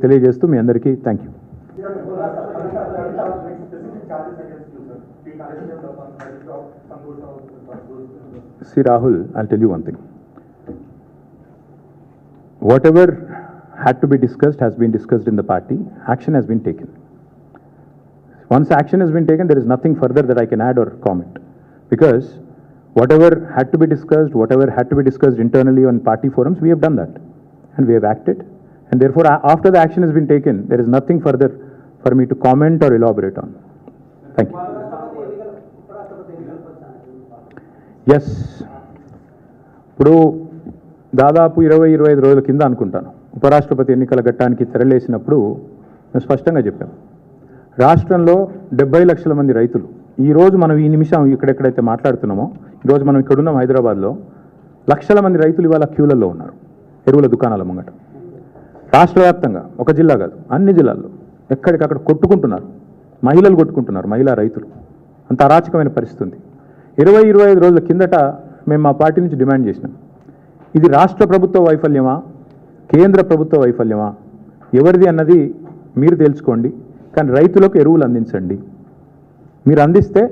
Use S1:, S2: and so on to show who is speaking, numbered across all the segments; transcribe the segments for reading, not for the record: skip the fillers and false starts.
S1: తెలియజేస్తూ మీ అందరికీ thank you. See Rahul, I'll tell you one thing. Whatever had to be discussed has been discussed in the party. Action has been taken. Once action has been taken, there is nothing further that I can add or comment. Because whatever had to be discussed internally on party forums, we have done that. And we have acted. And therefore, after the action has been taken, there is nothing further for me to comment or elaborate on. Thank you. Yes. ఇప్పుడు దాదాపు 20-25 రోజుల కింద అనుకుంటాను ఉపరాష్ట్రపతి ఎన్నికల ఘట్టానికి తెరలేసినప్పుడు మేము స్పష్టంగా చెప్పాం, రాష్ట్రంలో 70 లక్షల మంది రైతులు, ఈరోజు మనం ఈ నిమిషం ఇక్కడెక్కడైతే మాట్లాడుతున్నామో, ఈరోజు మనం ఇక్కడున్నాం హైదరాబాద్లో, లక్షల మంది రైతులు ఇవాళ క్యూలలో ఉన్నారు ఎరువుల దుకాణాల ముంగట. రాష్ట్ర వ్యాప్తంగా, ఒక జిల్లా కాదు అన్ని జిల్లాల్లో ఎక్కడికక్కడ కొట్టుకుంటున్నారు, మహిళలు కొట్టుకుంటున్నారు, మహిళా రైతులు. అంత అరాచకమైన పరిస్థితి ఉంది. 20-25 రోజుల కిందట మేము మా పార్టీ నుంచి డిమాండ్ చేసినాం, ఇది రాష్ట్ర ప్రభుత్వ వైఫల్యమా, కేంద్ర ప్రభుత్వ వైఫల్యమా, ఎవరిది అన్నది మీరు తెలుసుకోండి, కానీ రైతులకు ఎరువులు అందించండి. మీరు అందిస్తే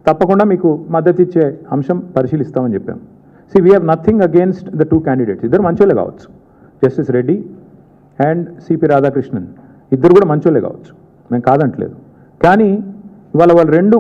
S1: తప్పకుండా మీకు మద్దతు ఇచ్చే అంశం పరిశీలిస్తామని చెప్పాం. We have nothing against the 2 candidates. ఇద్దరు మంచోళ్ళే కావచ్చు, justice Reddy and CP Radhakrishnan ఇద్దరు కూడా మంచోళ్ళే కావచ్చు, మేము కాదంటలేదు. కానీ ఇవాళ వాళ్ళు రెండు